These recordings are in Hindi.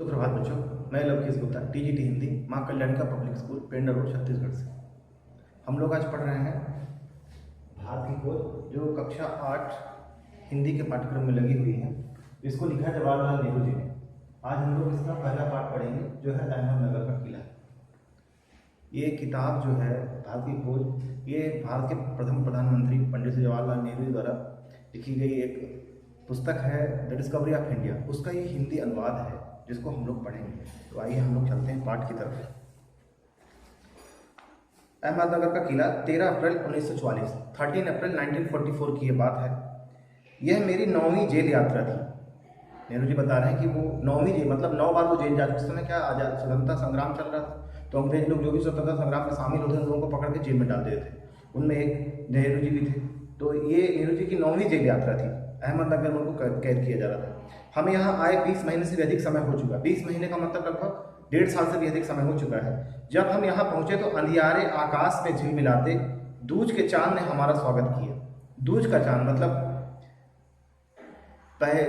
सुप्रभात बच्चों, मैं लवकेश गुप्ता टीजीटी हिंदी माँ कल्याणिका पब्लिक स्कूल पेंडा रोड छत्तीसगढ़ से। हम लोग आज पढ़ रहे हैं भारत की खोज जो कक्षा 8 हिंदी के पाठ्यक्रम में लगी हुई है। इसको लिखा है जवाहरलाल नेहरू जी ने। आज हम लोग इसका पहला पाठ पढ़ेंगे जो है अहमदनगर का किला। ये किताब जो है भारत की खोज, ये भारत के प्रथम प्रधानमंत्री पंडित जवाहरलाल नेहरू जी द्वारा लिखी गई एक पुस्तक है, द डिस्कवरी ऑफ इंडिया। उसका ये हिंदी अनुवाद है जिसको हम लोग पढ़ेंगे। तो आइए हम लोग चलते हैं पाठ की तरफ। अहमदनगर का किला 13 अप्रैल 1944, 13 अप्रैल 1944 की ये बात है। यह मेरी 9वीं जेल यात्रा थी। नेहरू जी बता रहे हैं कि वो 9वीं जेल मतलब 9 बार वो जेल जा चुके। उस समय क्या आजाद स्वतंत्रता संग्राम चल रहा था, तो अंग्रेज लोग जो भी स्वतंत्रता संग्राम में शामिल होते हैं उन लोगों को पकड़ के जेल में डाल देते थे। उनमें एक नेहरू जी भी थे। तो ये नेहरू जी की 9वीं जेल यात्रा थी। अहमदनगर में उनको कैद किया जा रहा था। हमें यहाँ आए 20 महीने से भी अधिक समय हो चुका। 20 महीने का मतलब लगभग 1.5 साल से भी अधिक समय हो चुका है। जब हम यहाँ पहुंचे तो अंधियारे आकाश में झिलमिलाते दूज के चांद ने हमारा स्वागत किया। दूज का चांद मतलब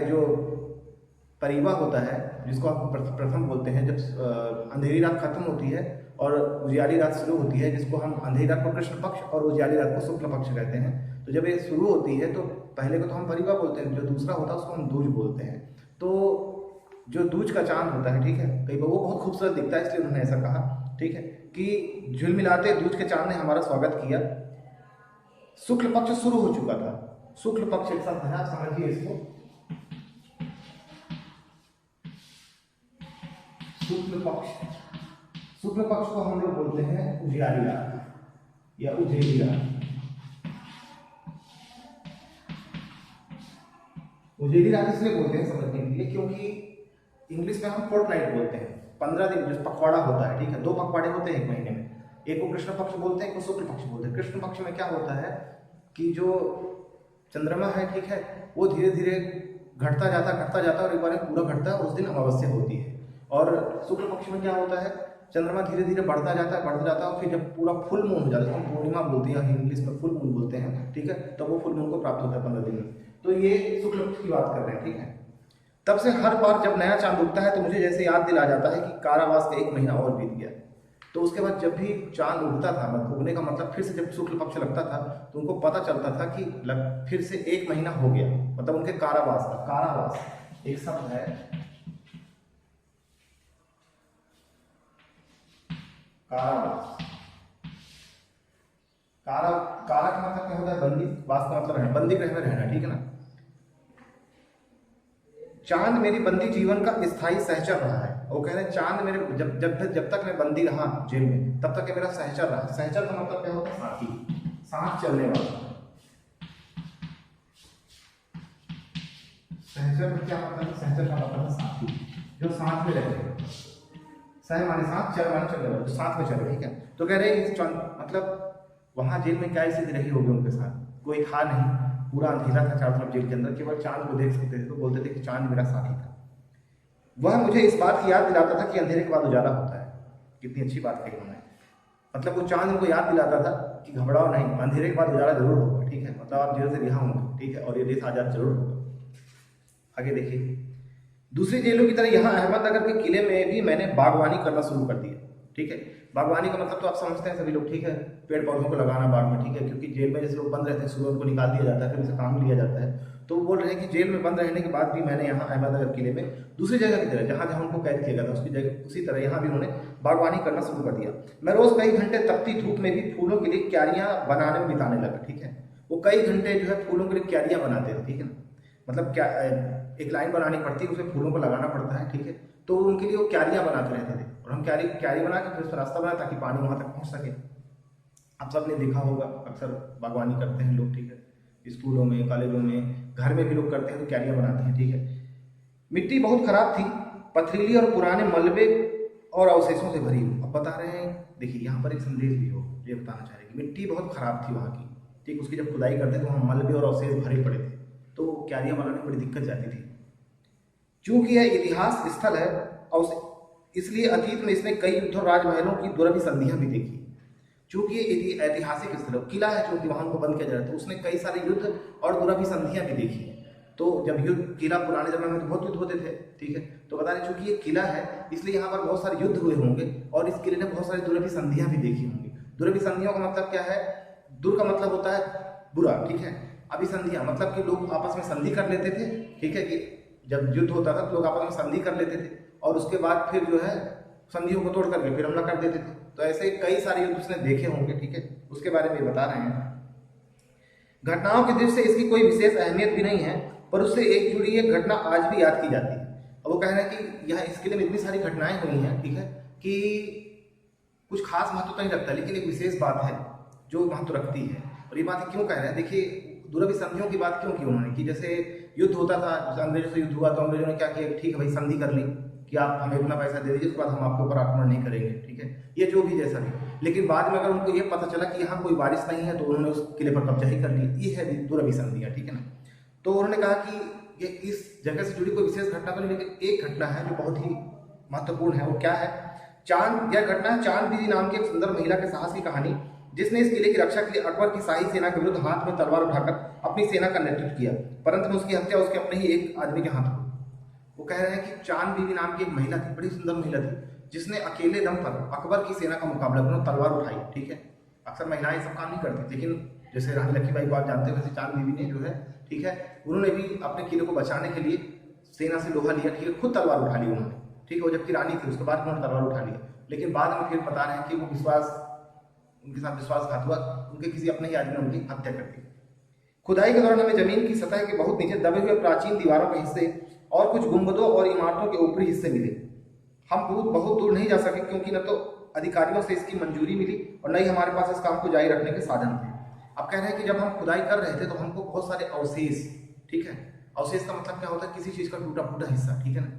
जो परिवा होता है, जिसको आप प्रथम बोलते हैं। जब अंधेरी रात खत्म होती है और उजियाली रात शुरू होती है, जिसको हम अंधेरी रात को कृष्ण पक्ष और उजियाली रात को शुक्ल पक्ष कहते हैं। तो जब ये शुरू होती है तो पहले को तो हम परिवा बोलते हैं, जो दूसरा होता है उसको हम दूज बोलते हैं। तो जो दूज का चांद होता है, ठीक है, कई बार वो बहुत खूबसूरत दिखता है, इसलिए उन्होंने ऐसा कहा, ठीक है, कि झिलमिलाते दूज के चांद ने हमारा स्वागत किया। शुक्ल पक्ष शुरू हो चुका था। शुक्ल पक्ष एक शब्द है, आप समझिए इसको। शुक्ल पक्ष को हम लोग बोलते हैं उजियाली रात या उजेली रात। उजेली रात इसलिए बोलते हैं समझने के लिए क्योंकि इंग्लिश में हम फोर्टनाइट बोलते हैं। 15 दिन जो पखवाड़ा होता है, ठीक है, 2 पखवाड़े होते हैं एक महीने में। एक को कृष्ण पक्ष बोलते हैं, एक को शुक्ल पक्ष बोलते हैं। कृष्ण पक्ष में क्या होता है कि जो चंद्रमा है, ठीक है, वो धीरे धीरे घटता जाता और एक बार पूरा घटता है, उस दिन अमावस्या होती है। और शुक्ल पक्ष में क्या होता है, चंद्रमा धीरे धीरे बढ़ता जाता है और फिर जब पूरा फुल मून हो जाता है, हम पूर्णिमा बोलते हैं, इंग्लिश में फुल मून बोलते हैं, ठीक है, तब वो फुल मून को प्राप्त होता है 15 दिन में। तो ये शुक्ल पक्ष की बात कर रहे हैं, ठीक है। तब से हर बार जब नया चांद उगता है तो मुझे जैसे याद दिला जाता है कि कारावास का 1 महीना और बीत गया। तो उसके बाद जब भी चांद उगता था, मतलब उगने का मतलब फिर से जब शुक्ल पक्ष लगता था तो उनको पता चलता था कि फिर से 1 महीना हो गया। मतलब उनके कारावास का, कारावास एक शब्द है, कारावास। कारा का मतलब क्या होता है, बंदी। वास का मतलब रहना, बंदी गृह में रहना, ठीक है ना। चांद मेरी बंदी जीवन का स्थायी सहचर रहा है। वो कह रहे हैं चांद मेरे जब तक मैं बंदी रहा जेल में, तब तक ये मेरा सहचर रहा। सहचर का मतलब क्या होता है, साथी, साथ चलने वाला। सहचर में क्या मतलब है, सहचर का मतलब है साथी, जो साथ में रहते हैं। सह माने साथ, चल माने चलने वाला, जो साथ में चले, ठीक है। तो कह रहे हैं मतलब वहां जेल में क्या स्थिति रही होगी उनके साथ, कोई था नहीं, पूरा अंधेरा था चारों तरफ जेल के अंदर, केवल चांद को देख सकते थे। तो बोलते थे कि चांद मेरा साथी था। वह मुझे इस बात की याद दिलाता था कि अंधेरे के बाद उजाला होता है। कितनी अच्छी बात कही उन्होंने। मतलब वो चांद उनको याद दिलाता था कि घबराओ नहीं, अंधेरे के बाद उजाला जरूर होगा, ठीक है, मतलब आप जेल से रिहा होंगे, ठीक है, और ये देश आजाद जरूर होगा। आगे देखिए, दूसरी जेलों की तरह यहाँ अहमदनगर के किले में भी मैंने बागवानी करना शुरू कर दिया, ठीक है। बागवानी का मतलब तो आप समझते हैं सभी लोग, ठीक है, पेड़ पौधों को लगाना बाग में, ठीक है, क्योंकि जेल में जैसे लोग बंद रहते हैं, सुबह उनको निकाल दिया जाता है, फिर उनसे काम लिया जाता है। तो वो बोल रहे हैं कि जेल में बंद रहने के बाद भी मैंने यहाँ अहमदनगर किले में दूसरी जगह की तरह जहाँ जहाँ उनको कैद किया गया था उसकी जगह, उसी तरह यहाँ भी उन्होंने बागवानी करना शुरू कर दिया। मैं रोज कई घंटे तपती धूप में भी फूलों के लिए क्यारियां बनाने में बिताने लगा, ठीक है। वो कई घंटे जो है फूलों के लिए क्यारियां बनाते थे, ठीक है ना। मतलब क्या एक लाइन बनानी पड़ती है, उसमें फूलों को लगाना पड़ता है, ठीक है। तो उनके लिए वो क्यारियां बनाते रहते थे और हम क्यारी बना के फिर उसका रास्ता बनाए ताकि पानी वहां तक पहुंच सके। आप सब ने देखा होगा, अक्सर बागवानी करते हैं लोग, ठीक है, स्कूलों में, कॉलेजों में, घर में भी लोग करते हैं, तो क्यारियां बनाते हैं, ठीक है। मिट्टी बहुत खराब थी, पथरीली और पुराने मलबे और अवशेषों से भरी हुई। अब बता रहे हैं, देखिए यहाँ पर एक संदेश भी हो, ये बताना चाह रहे हैं कि मिट्टी बहुत खराब थी वहाँ की, ठीक। उसकी जब खुदाई करते तो वहाँ मलबे और अवशेष भरे पड़े थे, तो क्यारियां बनाने में बड़ी दिक्कत जाती थी। चूंकि यह इतिहास स्थल है और इसलिए अतीत में इसने कई युद्ध और राजमहलों की दुरभिसंधियां भी देखी। चूंकि ये ऐतिहासिक स्थल है, किला है, चूंकि वहां को बंद किया जा रहा था, तो उसने कई सारे युद्ध और दुरभिसंधियां भी देखी। तो जब युद्ध किला पुराने जमाने में तो बहुत युद्ध होते थे, ठीक है, तो बता रहे चूंकि ये किला है इसलिए यहाँ पर बहुत सारे युद्ध हुए होंगे और इस किले ने बहुत सारी दुर्लभ संधियां भी देखी होंगी। दुर्लभ संधियों का मतलब क्या है? दुर का मतलब होता है बुरा, ठीक है, अभिसंधियां मतलब कि लोग आपस में संधि कर लेते थे, ठीक है, कि जब युद्ध होता था तो लोग आपस में संधि कर लेते थे और उसके बाद फिर जो है संधियों को तोड़ करके फिर हमला कर देते थे। तो ऐसे कई सारे युद्ध उसने देखे होंगे, ठीक है, उसके बारे में बता रहे हैं। घटनाओं की दृष्टि से इसकी कोई विशेष अहमियत भी नहीं है, पर उससे एक जुड़ी एक घटना आज भी याद की जाती है। अब वो कह रहे हैं कि यह इस किले में इतनी सारी घटनाएं हुई हैं, ठीक है, कि कुछ खास महत्व तो नहीं रखता, लेकिन एक विशेष बात है जो महत्व रखती है। और ये बात क्यों कह रहे हैं? देखिए दुर्लभ संधियों की बात क्यों की उन्होंने, कि जैसे युद्ध होता था, अंग्रेजों से युद्ध हुआ तो अंग्रेजों ने क्या किया, ठीक है भाई संधि कर ली कि आप हमें इतना पैसा दे दीजिए, उसके बाद हम आपके ऊपर आक्रमण नहीं करेंगे, ठीक है, ये जो भी जैसा भी। लेकिन बाद में अगर उनको ये पता चला कि यहाँ कोई बारिश नहीं है तो उन्होंने उस किले पर कब्जा ही कर लिया। ये है दुर्लभ संधियां, ठीक है ना। तो उन्होंने कहा कि ये इस जगह से जुड़ी कोई विशेष घटना तो नहीं, लेकिन एक घटना है जो बहुत ही महत्वपूर्ण है। वो क्या है? चांद, यह घटना है चांद बीवी नाम की एक सुंदर महिला के साहस की कहानी, जिसने इस किले की रक्षा के लिए अकबर की शाही सेना के विरुद्ध हाथ में तलवार उठाकर अपनी सेना का नेतृत्व किया, परंतु उसकी हत्या उसके अपने ही एक आदमी के हाथ हुई। वो कह रहे हैं कि चांद बीवी नाम की एक महिला थी, बड़ी सुंदर महिला थी, जिसने अकेले दम पर अकबर की सेना का मुकाबला कर तलवार उठाई, ठीक है। अक्सर महिलाएं सब काम नहीं करती, लेकिन जैसे रानी लक्ष्मीबाई को आप जानते हो, वैसे चांद बीवी ने जो है, ठीक है, उन्होंने भी अपने किले को बचाने के लिए सेना से लोहा लिया, ठीक है, खुद तलवार उठा ली उन्होंने, ठीक है, वो जबकि रानी थी उसके बाद उन्होंने तलवार उठा लिया। लेकिन बाद में फिर बता रहे हैं कि वो उनके साथ विश्वासघात हुआ, उनके किसी अपने ही आदमी ने उनकी हत्या कर दी। खुदाई के दौरान हमें जमीन की सतह के बहुत नीचे दबे हुए प्राचीन दीवारों के हिस्से और कुछ गुंबदों और इमारतों के ऊपरी हिस्से मिले। हम बहुत दूर नहीं जा सके, क्योंकि न तो अधिकारियों से इसकी मंजूरी मिली और न ही हमारे पास इस काम को जारी रखने के साधन थे। अब कह रहे हैं कि जब हम खुदाई कर रहे थे तो हमको बहुत सारे अवशेष, ठीक है, अवशेष का मतलब क्या होता है? किसी चीज का टूटा फूटा हिस्सा, ठीक है ना,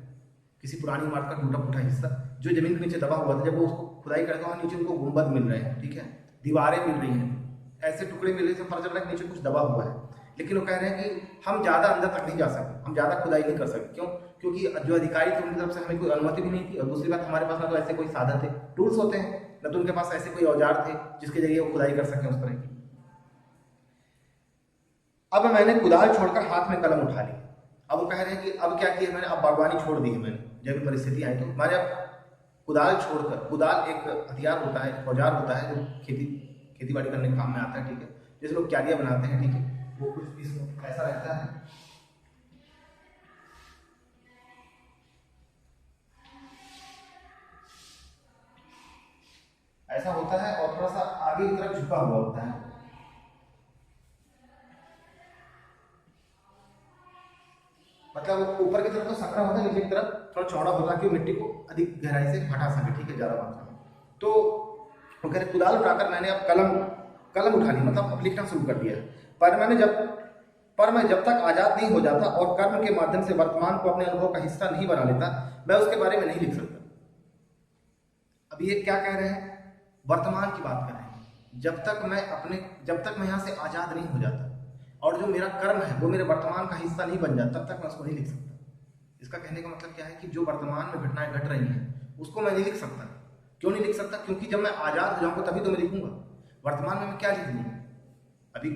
किसी पुरानी इमारत का टूटा फूटा हिस्सा जो जमीन के नीचे दबा हुआ था, जब वो उसको खुदाई करते हैं नीचे उनको गुंबद मिल रहे हैं, ठीक है, दीवारें मिल रही हैं, ऐसे टुकड़े मिल रहे हैं, पता चल रहा है नीचे कुछ दबा हुआ है। लेकिन वो कह रहे हैं कि हम ज्यादा अंदर तक नहीं जा सकते, हम ज्यादा खुदाई नहीं कर सकते। क्यों? क्योंकि जो अधिकारी थे उनकी तरफ से हमें कोई अनुमति भी नहीं थी, और दूसरी बात हमारे पास ना तो ऐसे कोई साधन थे, टूल्स होते हैं, न तो उनके पास ऐसे कोई औजार थे जिसके जरिए वो खुदाई कर सकें उस तरह की। अब मैंने कुदाल छोड़कर हाथ में कलम उठा ली। अब वो कह रहे हैं कि अब क्या किया मैंने? अब बागवानी छोड़ दी है मैंने, जब परिस्थिति आई तो मैंने अब कुदाल छोड़कर, कुदाल एक हथियार होता है, औजार होता है जो खेती बाड़ी करने के काम में आता है, ठीक है, जैसे लोग क्यारियां बनाते हैं, ठीक है, वो कुछ इसमें ऐसा रहता है, ऐसा होता है और थोड़ा सा आगे की तरफ झुका हुआ होता है। मतलब ऊपर की तरफ तो सकरा होता है, नीचे की तरफ थोड़ा चौड़ा होता है कि मिट्टी को अधिक गहराई से हटा सके, ठीक है, ज्यादा मात्रा में। तो वो कह रहे कुदाल उठाकर मैंने अब कलम उठा ली, मतलब अब लिखना शुरू कर दिया। पर मैं जब तक आजाद नहीं हो जाता और कर्म के माध्यम से वर्तमान को अपने अनुभव का हिस्सा नहीं बना लेता, मैं उसके बारे में नहीं लिख सकता। अब ये क्या कह रहे हैं? वर्तमान की बात कर रहे हैं। जब तक मैं यहाँ से आजाद नहीं हो जाता और जो मेरा कर्म है वो मेरे वर्तमान का हिस्सा नहीं बन जाता, तब तक मैं उसको नहीं लिख सकता। इसका कहने का मतलब क्या है कि जो वर्तमान में घटनाएं घट रही हैं उसको मैं नहीं लिख सकता। क्यों नहीं लिख सकता? क्योंकि जब मैं आजाद हो जाऊंगा तभी तो मैं लिखूंगा। वर्तमान में मैं क्या लिख लूंगा? अभी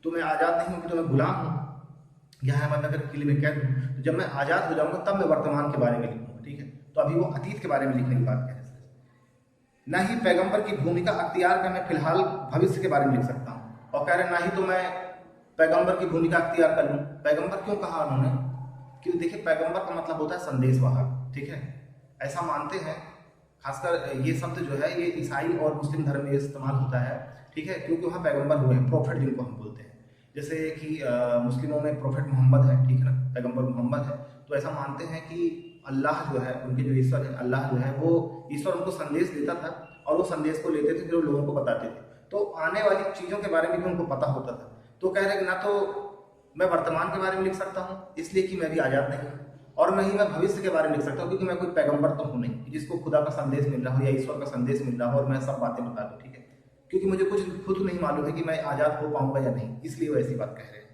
तो मैं आजाद नहीं हूं, कि तो मैं गुलाम हूं, यहाँ मैं अगर किले में कैद हूं। तो जब मैं आजाद हो जाऊंगा तब मैं वर्तमान के बारे में लिखूंगा, ठीक है। तो अभी वो अतीत के बारे में लिखने की बात कह रहे हैं। न ही पैगंबर की भूमिका अख्तियार कर मैं फिलहाल भविष्य के बारे में लिख सकता हूँ। और कह रहे ना ही तो मैं पैगंबर की भूमिका अख्तियार कर लूँ। पैगंबर क्यों कहा उन्होंने? क्योंकि देखिए पैगंबर का मतलब होता है संदेशवाहक, ठीक है, ऐसा मानते हैं। खासकर ये शब्द जो है ये ईसाई और मुस्लिम धर्म में इस्तेमाल होता है, ठीक है, क्योंकि वहाँ पैगंबर हुए हैं, प्रोफेट जिनको हम बोलते हैं। जैसे कि मुस्लिमों में प्रोफेट मोहम्मद है, ठीक है ना, पैगंबर मोहम्मद है। तो ऐसा मानते हैं कि अल्लाह जो है, उनके जो ईश्वर है, अल्लाह जो है वो ईश्वर उनको संदेश देता था और वो संदेश को लेते थे, फिर वो लोगों को बताते थे। तो आने वाली चीज़ों के बारे में भी उनको पता होता था। तो कह रहे कि ना तो मैं वर्तमान के बारे में लिख सकता हूँ इसलिए कि मैं भी आज़ाद नहीं हूँ, और न ही मैं भविष्य के बारे में लिख सकता हूँ क्योंकि मैं कोई पैगंबर तो हूँ नहीं जिसको खुदा का संदेश मिल रहा हो या ईश्वर का संदेश मिल रहा हो और मैं सब बातें बता दूँ, ठीक है, क्योंकि मुझे कुछ खुद नहीं मालूम है कि मैं आज़ाद हो पाऊंगा या नहीं, इसलिए वो ऐसी बात कह रहे हैं।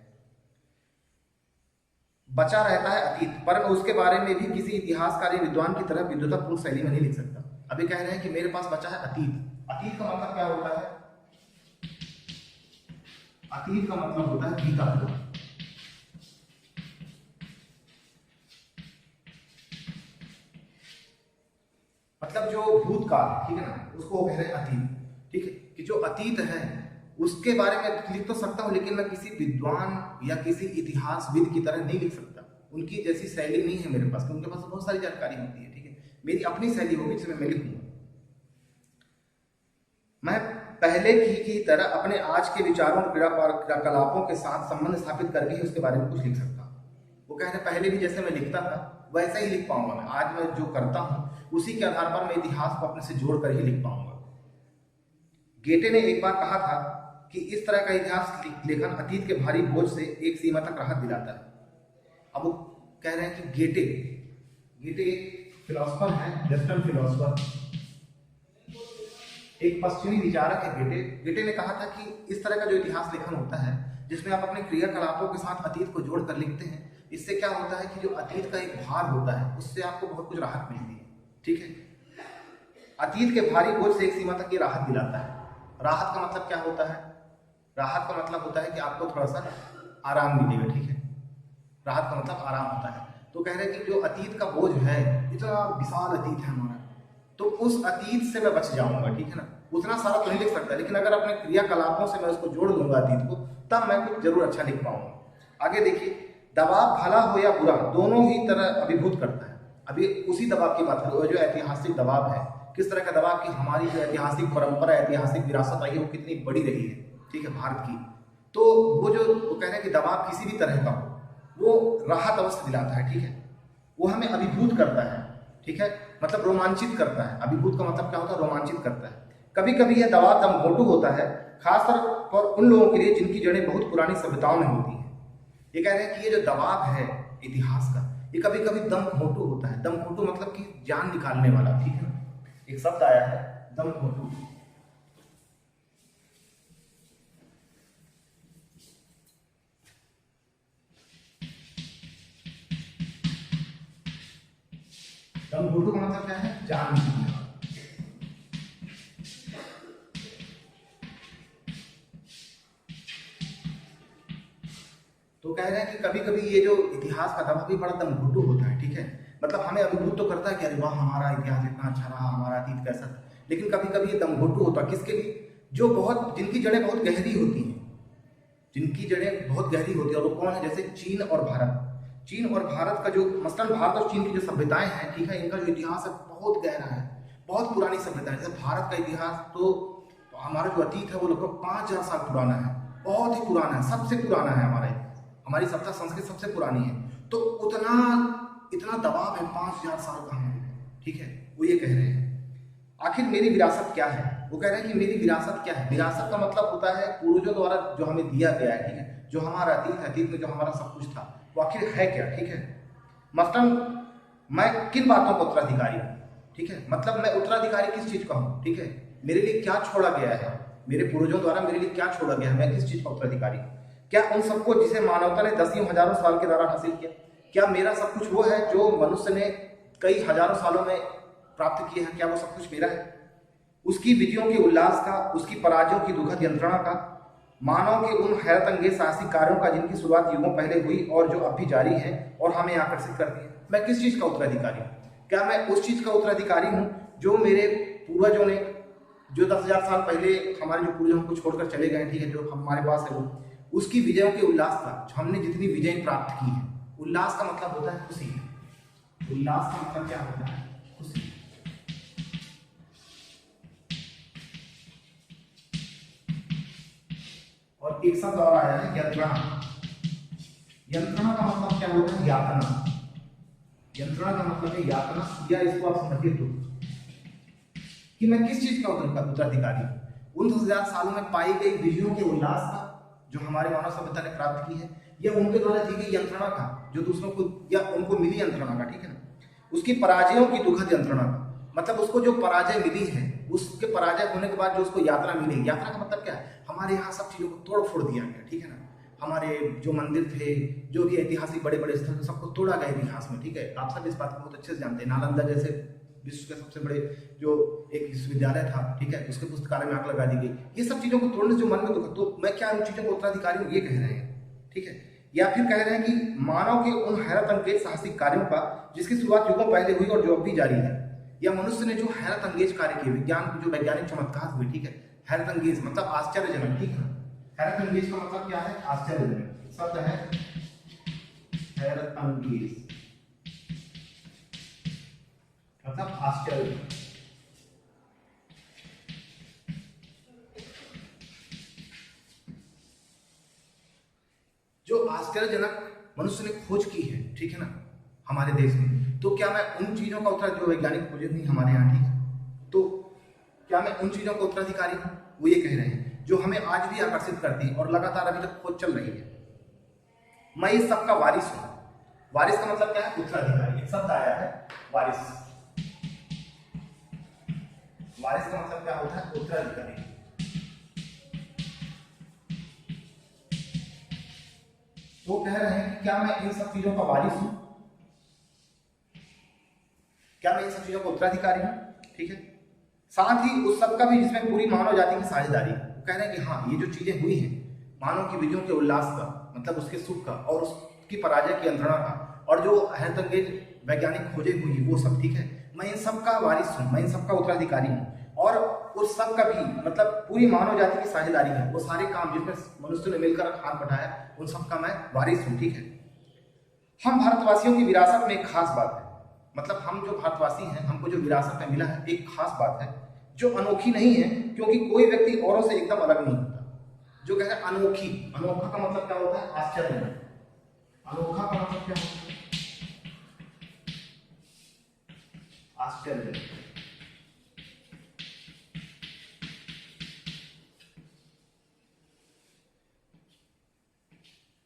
बचा रहता है अतीत, पर मैं उसके बारे में भी किसी इतिहासकारी विद्वान की तरह विद्वतापूर्ण शैली में नहीं लिख सकता। अभी कह रहे हैं कि मेरे पास बचा है अतीत। अतीत का मतलब क्या होता है? अतीत का मतलब होता है बीता हुआ। मतलब जो भूतकाल, ठीक है ना, उसको वो कह रहे हैं अतीत। ठीक है, कि जो अतीत है उसके बारे में लिख तो सकता हूँ, लेकिन मैं किसी विद्वान या किसी इतिहासविद की तरह नहीं लिख सकता। उनकी जैसी शैली नहीं है मेरे पास, उनके पास बहुत सारी जानकारी होती है। ठीक है, मेरी अपनी शैली होगी जिसमें मैं लिखूंगा। मैं पहले की तरह अपने आज के विचारों और क्रियाकलापों के साथ संबंध स्थापित करके ही उसके बारे में कुछ लिख सकता हूँ। वो कह रहे पहले भी जैसे मैं लिखता था वैसा ही लिख पाऊंगा मैं। आज मैं जो करता हूँ उसी के आधार पर मैं इतिहास को अपने से जोड़ कर ही लिख पाऊंगा। गेटे ने एक बार कहा था कि इस तरह का इतिहास लेखन अतीत के भारी बोझ से एक सीमा तक राहत दिलाता है। अब वो कह रहे हैं कि गेटे एक फिलोसफर है, वेस्टर्न फिलोसफर, एक पश्चिमी विचारक है। गेटे ने कहा था कि इस तरह का जो इतिहास लेखन होता है जिसमें आप अपने क्रियाकलापों के साथ अतीत को जोड़कर लिखते हैं, इससे क्या होता है कि जो अतीत का एक भार होता है उससे आपको बहुत कुछ राहत मिलती है। ठीक है, अतीत के भारी बोझ से एक सीमा तक ये राहत दिलाता है। राहत का मतलब क्या होता है? राहत का मतलब होता है कि आपको थोड़ा सा आराम मिलेगा। ठीक है, राहत का मतलब आराम होता है। तो कह रहे हैं कि जो अतीत का बोझ है, इतना विशाल अतीत है हमारा, तो उस अतीत से मैं बच जाऊंगा। ठीक है ना, उतना सारा तो नहीं लिख सकता, लेकिन अगर अपने क्रियाकलापों से मैं उसको जोड़ दूंगा अतीत को, तब मैं कुछ जरूर अच्छा लिख पाऊंगा। आगे देखिए, दबाव भला हो या बुरा दोनों ही तरह अभिभूत करता है। अभी उसी दबाव की बात करो, जो ऐतिहासिक दबाव है, किस तरह का दबाव कि हमारी जो ऐतिहासिक परंपरा, ऐतिहासिक विरासत रही है वो कितनी बड़ी रही है। ठीक है, भारत की, तो वो कह रहे हैं कि दबाव किसी भी तरह का हो, वो राहत अवश्य दिलाता है। ठीक है, वो हमें अभिभूत करता है। ठीक है, मतलब रोमांचित करता है। अभिभूत का मतलब क्या होता है? रोमांचित करता है। कभी कभी यह दबाव दमघोटू होता है, खासतौर पर उन लोगों के लिए जिनकी जड़ें बहुत पुरानी सभ्यताओं में होती हैं। ये कह रहे हैं कि ये जो दबाव है इतिहास का, ये कभी कभी दमघोटू होता है। दमघोटू मतलब कि जान निकालने वाला। ठीक है ना, एक शब्द आया है दमघोटू। दमघोटू का मतलब क्या है? जान निकालने वाला। तो कह रहे हैं कि कभी कभी ये जो इतिहास का दबाव भी बड़ा दमघोटू होता है। ठीक है, मतलब हमें अभिभूत तो करता है कि अरे वाह हमारा इतिहास इतना अच्छा रहा, हमारा अतीत कैसा था, लेकिन कभी कभी ये दमघोटू होता है। किसके लिए? जो बहुत, जिनकी जड़ें बहुत गहरी होती हैं, जिनकी जड़ें बहुत गहरी होती है। और वो कौन है? जैसे चीन और भारत। चीन और भारत का जो, मसलन भारत और चीन की जो सभ्यताएं हैं, ठीक है, इनका जो इतिहास है बहुत गहरा है, बहुत पुरानी सभ्यता है। जैसे भारत का इतिहास तो हमारा जो अतीत है वो लगभग 5000 साल पुराना है, बहुत ही पुराना है, सबसे पुराना है हमारा इतिहास। हमारी सभ्यता संस्कृति सबसे पुरानी है। तो इतना दबाव है 5000 साल का हमारे। ठीक है, वो ये कह रहे हैं। आखिर मेरी विरासत क्या है? वो कह रहे हैं कि मेरी विरासत क्या है? विरासत का मतलब होता है पूर्वजों द्वारा जो हमें दिया गया है। ठीक है, जो हमारा अतीत में जो हमारा सब कुछ था, वो आखिर है क्या? ठीक है, मसलन मैं किन बातों का उत्तराधिकारी हूँ? ठीक है, मतलब मैं उत्तराधिकारी किस चीज का हूँ? ठीक है, मेरे लिए क्या छोड़ा गया है, मेरे पूर्वजों द्वारा मेरे लिए क्या छोड़ा गया है, मैं किस चीज का उत्तराधिकारी हूँ? क्या उन सबको जिसे मानवता ने दसियों हजारों साल के दौरान हासिल किया? क्या मेरा सब कुछ वो है जो मनुष्य ने कई हजारों सालों में प्राप्त किया है? क्या वो सब कुछ मेरा है? उसकी विजयों के उल्लास का, उसकी पराजयों की दुखद यंत्रणा का, मानव के उन हैरत अंगेज साहसिक कार्यों का जिनकी शुरुआत युगों पहले हुई और जो अब भी जारी है और हमें आकर्षित करती है, मैं किस चीज का उत्तराधिकारी हूँ? क्या मैं उस चीज का उत्तराधिकारी हूँ जो मेरे पूर्वजों ने, जो 10,000 साल पहले हमारे जो पूर्वजों को छोड़कर चले गए, ठीक है, जो हमारे पास है, वो उसकी विजयों के उल्लास का, जो हमने जितनी विजय प्राप्त की है। उल्लास का मतलब होता है खुशी। उल्लास का मतलब क्या होता है? खुशी। और एक शब्द और आया है यंत्रणा। यंत्रणा का मतलब क्या होता है? यातना। यंत्रणा का मतलब है यातना, या इसको आप समझिए तो कि मैं किस चीज का उत्तराधिकारी हूं? उन 10,000 सालों में पाई गई विजयों के उल्लास का जो हमारे मानव सभ्यता ने प्राप्त की है, या उनके द्वारा दी गई यंत्रणा का जो दूसरों को या उनको मिली यंत्रणा का, ठीक है ना, उसकी पराजयों की दुखद यंत्रणा का, मतलब उसको जो पराजय मिली है, उसके पराजय होने के बाद जो उसको यात्रा मिली। यात्रा का मतलब क्या है? हमारे यहाँ सब चीजों को तोड़ फोड़ दिया गया, ठीक है ना, हमारे जो मंदिर थे, जो भी ऐतिहासिक बड़े बड़े स्थल थे, सबको तोड़ा गया इतिहास में। ठीक है, आप सब इस बात को बहुत अच्छे से जानते हैं। नालंदा जैसे विश्व के सबसे बड़े जो एक विश्वविद्यालय था, ठीक है, उसके पुस्तकालय में आग लगा दी गई। ये सब चीजों को तोड़ने से जो मन में दुख, तो मैं क्या उन चीजों को उत्तराधिकारी हूँ? ये कह रहे हैं, ठीक है। या फिर कह रहे हैं कि मानव के उन हैरत अंगेज साहसिक कार्यों का जिसकी शुरुआत युगों पहले हुई और जो अब भी जारी है, या मनुष्य ने जो हैरत अंगेज कार्य किए, विज्ञान की जो वैज्ञानिक चमत्कार हुए, ठीक है, हैरत अंगेज मतलब आश्चर्यजनक, ठीक है। हैरत अंगेज का मतलब क्या है? आश्चर्यजनक शब्द है हैरत अंगेज, मतलब आश्चर्य। जो आश्चर्यजनक मनुष्य ने खोज की है, ठीक है ना, हमारे देश में, तो क्या मैं उन चीजों का उत्तर, जो वैज्ञानिक खोजें हुई हमारे यहाँ, ठीक है, तो क्या मैं उन चीजों का उत्तराधिकारी हूँ? वो ये कह रहे हैं जो हमें आज भी आकर्षित करती है और लगातार अभी तक खोज चल रही है। मैं इस सब का वारिस हूं। वारिस का मतलब क्या है? उत्तराधिकारी। एक शब्द आया है वारिस। वारिस का मतलब क्या होता है? उत्तराधिकारी। तो कह रहे हैं कि क्या मैं इन सब चीजों का वारिस हूं? क्या मैं इन सब चीजों का उत्तराधिकारी हूं? ठीक है। साथ ही उस सब का भी जिसमें पूरी मानव जाति की साझेदारी है। वो कह रहे हैं कि हाँ, ये जो चीजें हुई हैं, मानव की विजयों के उल्लास का, मतलब उसके सुख का और उसकी पराजय की यंत्रणा का, और जो हैरतअंगेज वैज्ञानिक खोजें हुई वो सब, ठीक है, मैं इन सब का वारिस हूँ, मैं इन सब का उत्तराधिकारी हूँ। और उस सब का भी मतलब पूरी मानव जाति की साझेदारी है। वो सारे काम जिसमें मनुष्य ने मिलकर हाथ बढ़ाया, उन सब का मैं वारिस हूँ, ठीक है। हम भारतवासियों की विरासत में एक खास बात है, मतलब हम जो भारतवासी हैं, हमको जो विरासत में मिला है, एक खास बात है जो अनोखी नहीं है, क्योंकि कोई व्यक्ति औरों से एकदम अलग नहीं होता। जो कहते हैं अनोखी, अनोखा का मतलब क्या होता है? आश्चर्य। अनोखा का मतलब क्या होता है? आश्चर्य।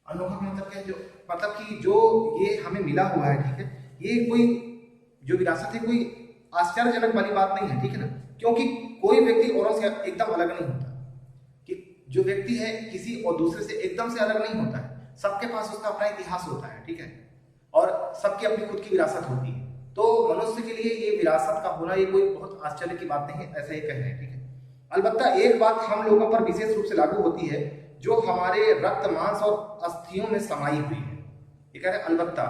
अनोखा का मतलब क्या है? जो मतलब कि जो ये हमें मिला हुआ है, ठीक है, ये कोई जो विरासत है, कोई आश्चर्यजनक वाली बात नहीं है, ठीक है ना, क्योंकि कोई व्यक्ति औरों से एकदम अलग नहीं होता। कि जो व्यक्ति है किसी और दूसरे से एकदम से अलग नहीं होता है, सबके पास उसका अपना इतिहास होता है, ठीक है, और सबकी अपनी खुद की विरासत होती है। तो मनुष्य के लिए ये विरासत का होना ये कोई बहुत आश्चर्य की बात नहीं है, ऐसा ही कह रहे हैं, ठीक है। अलबत्ता एक बात हम लोगों पर विशेष रूप से लागू होती है, जो हमारे रक्त मांस और अस्थियों में समाई हुई है। ये कह रहे हैं अलबत्ता,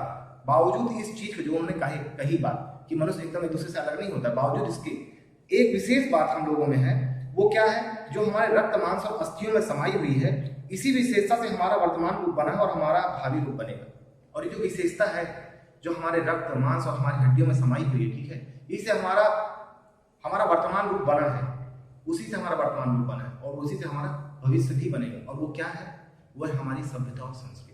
बावजूद इस चीज के जो उन्होंने कही बात कि मनुष्य एकदम एक दूसरे से अलग नहीं होता, बावजूद इसके एक विशेष बात हम लोगों में है। वो क्या है? जो हमारे रक्त मांस और अस्थियों में समाई हुई है, इसी विशेषता से हमारा वर्तमान रूप बना है और हमारा भावी रूप बनेगा। और ये जो विशेषता है जो हमारे रक्त मांस और हमारी हड्डियों में समाई हुई है, ठीक है, इससे हमारा वर्तमान रूप बना है, उसी से हमारा वर्तमान रूप बना है और उसी से हमारा भविष्य भी बनेगा। और वो क्या है? वो है हमारी सभ्यता और संस्कृति।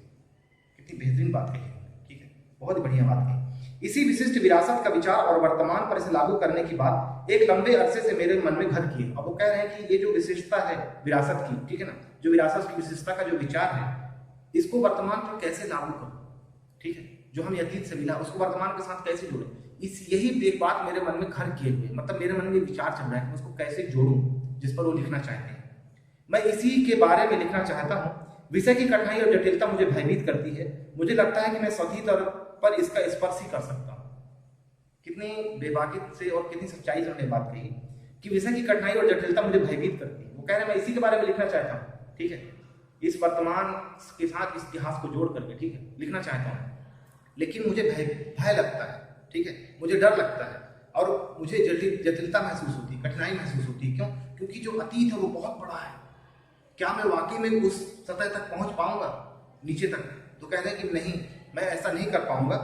कितनी बेहतरीन बात कही है, ठीक है, बहुत ही बढ़िया बात कही। इसी विशिष्ट विरासत का विचार और वर्तमान पर इसे लागू करने की बात एक लंबे अरसे से मेरे मन में घर किए। अब वो कह रहे हैं कि ये जो विशेषता है विरासत की, ठीक है ना, जो विरासत की विशेषता का जो विचार है, इसको वर्तमान पर कैसे लागू करूं, ठीक है, जो हमें अतीत से मिला उसको वर्तमान के साथ कैसे जोड़ें, यही एक बात मेरे मन में घर किए हुए, मतलब मेरे मन में विचार चल रहा है कि उसको कैसे जोड़ूं जिस पर वो लिखना चाहते हैं। मैं इसी के बारे में लिखना चाहता हूँ। विषय की कठिनाई और जटिलता मुझे भयभीत करती है। मुझे लगता है कि मैं सही तौर पर इसका स्पर्श ही कर सकता हूँ। कितनी बेबाकी से और कितनी सच्चाई से उन्होंने बात कही कि विषय की कठिनाई और जटिलता मुझे भयभीत करती है। वो कह रहे हैं मैं इसी के बारे में लिखना चाहता हूँ, ठीक है, इस वर्तमान के साथ इस इतिहास को जोड़ करके, ठीक है, लिखना चाहता हूँ। लेकिन मुझे भय लगता है, ठीक है, मुझे डर लगता है और मुझे जटिलता महसूस होती है, कठिनाई महसूस होती है। क्यों? क्योंकि जो अतीत है वो बहुत बड़ा है। क्या मैं वाकई में उस सतह तक पहुंच पाऊंगा, नीचे तक? तो कह रहे हैं कि नहीं, मैं ऐसा नहीं कर पाऊंगा।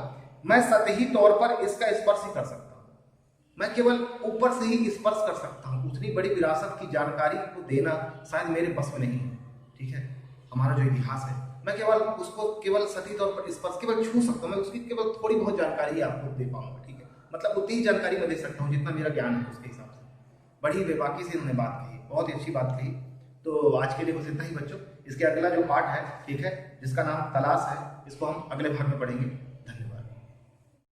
मैं सतही तौर पर इसका स्पर्श ही कर सकता हूं, मैं केवल ऊपर से ही स्पर्श कर सकता हूं। उतनी बड़ी विरासत की जानकारी को देना शायद मेरे बस में नहीं है, ठीक है। हमारा जो इतिहास है, मैं केवल उसको केवल सतही तौर पर स्पर्श, केवल छू सकता हूँ। मैं उसकी केवल थोड़ी बहुत जानकारी आपको दे पाऊंगा, ठीक है, मतलब उतनी ही जानकारी मैं दे सकता हूँ जितना मेरा ज्ञान है उसके हिसाब से। बड़ी बेबाकी से उन्होंने बात कही, बहुत ही अच्छी बात कही। तो आज के लिए बस इतना ही बच्चों। इसके अगला जो पार्ट है, ठीक है, जिसका नाम तलाश है, इसको हम अगले भाग में पढ़ेंगे।